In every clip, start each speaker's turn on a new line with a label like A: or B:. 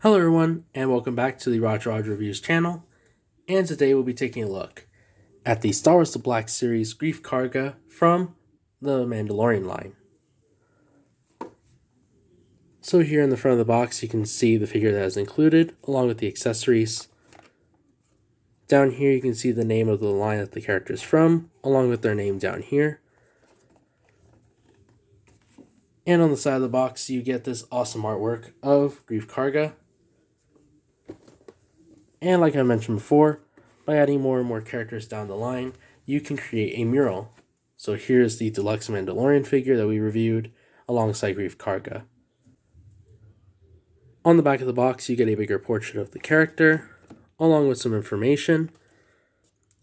A: Hello everyone, and welcome back to the Roger Reviews channel, and today we'll be taking a look at the Star Wars The Black Series Greef Carga from the Mandalorian line. So here in the front of the box you can see the figure that is included, along with the accessories. Down here you can see the name of the line that the character is from, along with their name down here. And on the side of the box you get this awesome artwork of Greef Carga. And like I mentioned before, by adding more and more characters down the line, you can create a mural. So here's the deluxe Mandalorian figure that we reviewed alongside Greef Carga. On the back of the box, you get a bigger portrait of the character, along with some information,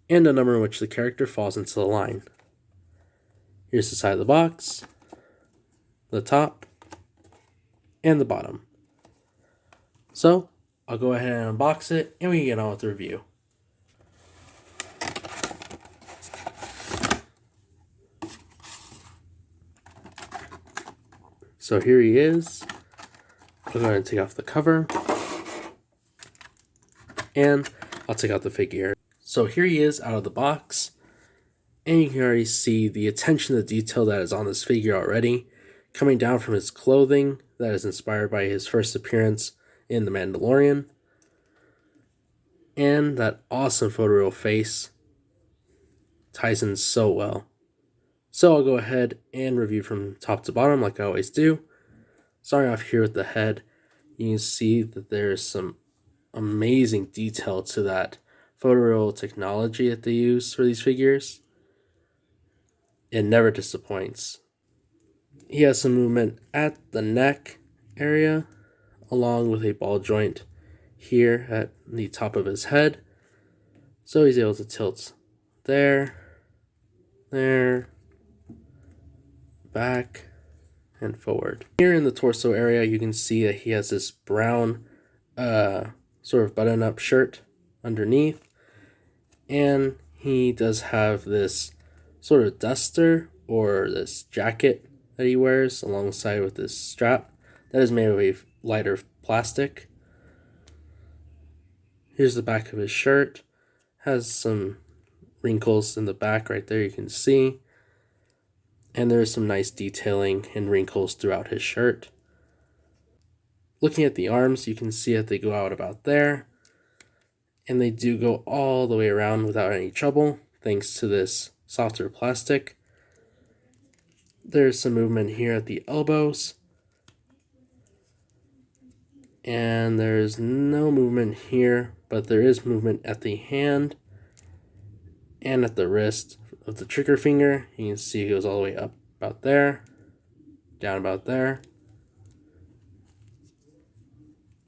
A: and a number in which the character falls into the line. Here's the side of the box, the top, and the bottom. So I'll go ahead and unbox it, and we can get on with the review. So here he is. I'll go ahead and take off the cover, and I'll take out the figure. So here he is out of the box, and you can already see the attention to detail that is on this figure already, coming down from his clothing that is inspired by his first appearance in The Mandalorian, and that awesome photoreal face ties in so well. So I'll go ahead and review from top to bottom like I always do. Starting off here with the head, you can see that there's some amazing detail to that photoreal technology that they use for these figures. It never disappoints. He has some movement at the neck area, along with a ball joint here at the top of his head. So he's able to tilt there, back, and forward. Here in the torso area, you can see that he has this brown sort of button-up shirt underneath, and he does have this sort of duster or this jacket that he wears alongside with this strap that is made of a lighter plastic. Here's the back of his shirt. Has some wrinkles in the back right there, you can see. And there's some nice detailing and wrinkles throughout his shirt. Looking at the arms, you can see that they go out about there. And they do go all the way around without any trouble, thanks to this softer plastic. There's some movement here at the elbows. And there's no movement here, but there is movement at the hand and at the wrist of the trigger finger. You can see it goes all the way up about there, down about there.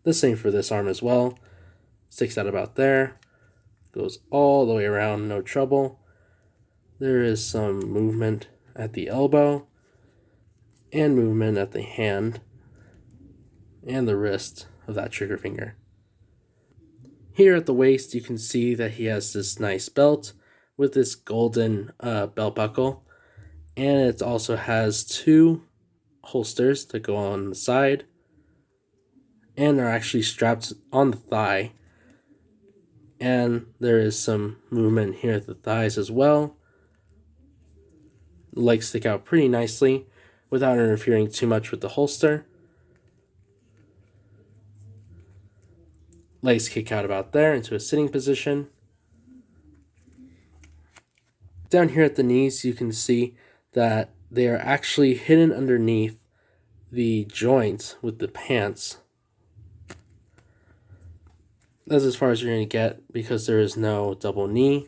A: The same for this arm as well. Sticks out about there, goes all the way around, no trouble. There is some movement at the elbow and movement at the hand and the wrist of that trigger finger. Here at the waist, you can see that he has this nice belt with this golden belt buckle, and it also has two holsters that go on the side and are actually strapped on the thigh, and there is some movement here at the thighs as well. The legs stick out pretty nicely without interfering too much with the holster. Legs kick out about there into a sitting position. Down here at the knees, you can see that they are actually hidden underneath the joint with the pants. That's as far as you're going to get because there is no double knee.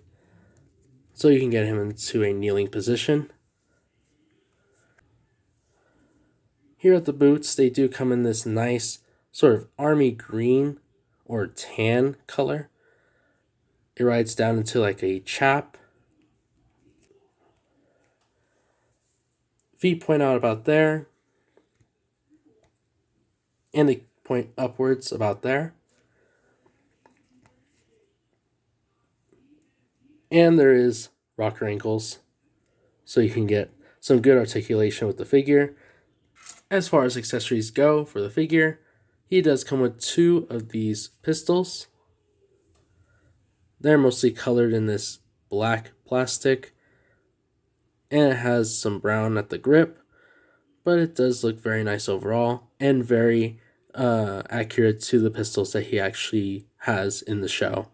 A: So you can get him into a kneeling position. Here at the boots, they do come in this nice sort of army green or tan color. It rides down into like a chap. Feet point out about there, and they point upwards about there. And there is rocker ankles, so you can get some good articulation with the figure. As far as accessories go for the figure, He does come with 2 of these pistols. They're mostly colored in this black plastic, and it has some brown at the grip, but it does look very nice overall and very accurate to the pistols that he actually has in the show.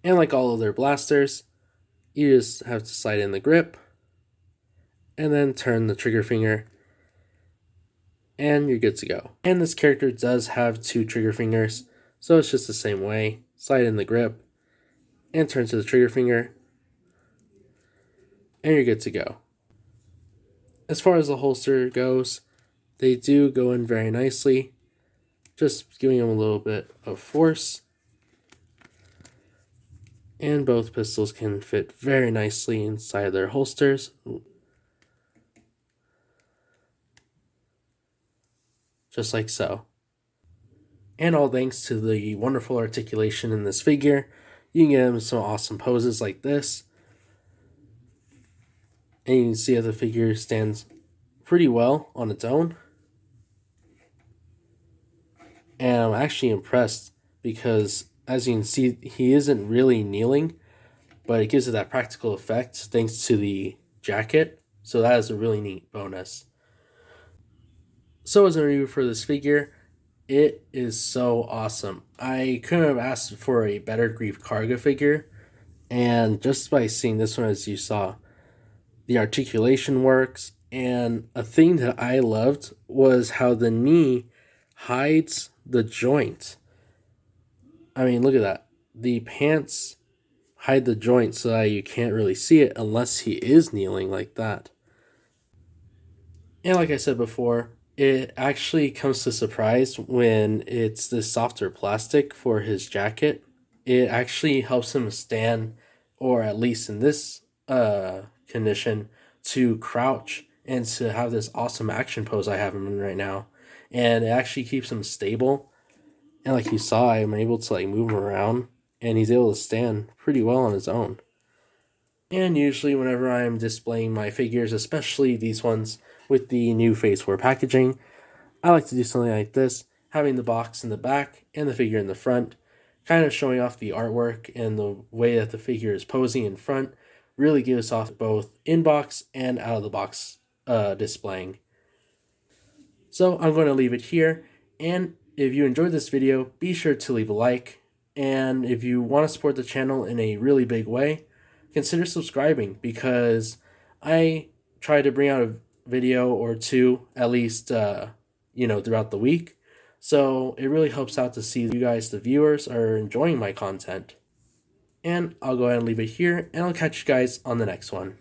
A: And like all of their blasters, you just have to slide in the grip and then turn the trigger finger and you're good to go. And this character does have 2 trigger fingers, so it's just the same way. Slide in the grip and turn to the trigger finger and you're good to go. As far as the holster goes, they do go in very nicely, just giving them a little bit of force. And both pistols can fit very nicely inside their holsters. Just like so. And all thanks to the wonderful articulation in this figure, you can get him some awesome poses like this. And you can see that the figure stands pretty well on its own. And I'm actually impressed because, as you can see, he isn't really kneeling, but it gives it that practical effect thanks to the jacket. So that is a really neat bonus. So as a review for this figure, it is so awesome. I couldn't have asked for a better Greef Carga figure. And just by seeing this one, as you saw, the articulation works. And a thing that I loved was how the knee hides the joint. I mean, look at that. The pants hide the joint so that you can't really see it unless he is kneeling like that. And like I said before, it actually comes to surprise when it's this softer plastic for his jacket. It actually helps him stand, or at least in this condition, to crouch and to have this awesome action pose I have him in right now. And it actually keeps him stable. And like you saw, I'm able to like move him around, and he's able to stand pretty well on his own. And usually whenever I'm displaying my figures, especially these ones with the new Phase 4 packaging, I like to do something like this, having the box in the back and the figure in the front, kind of showing off the artwork and the way that the figure is posing in front, really gives off both in-box and out-of-the-box displaying. So I'm going to leave it here, and if you enjoyed this video, be sure to leave a like, and if you want to support the channel in a really big way, consider subscribing, because I try to bring out a video or 2 at least throughout the week. So it really helps out to see you guys, the viewers, are enjoying my content. And I'll go ahead and leave it here, and I'll catch you guys on the next one.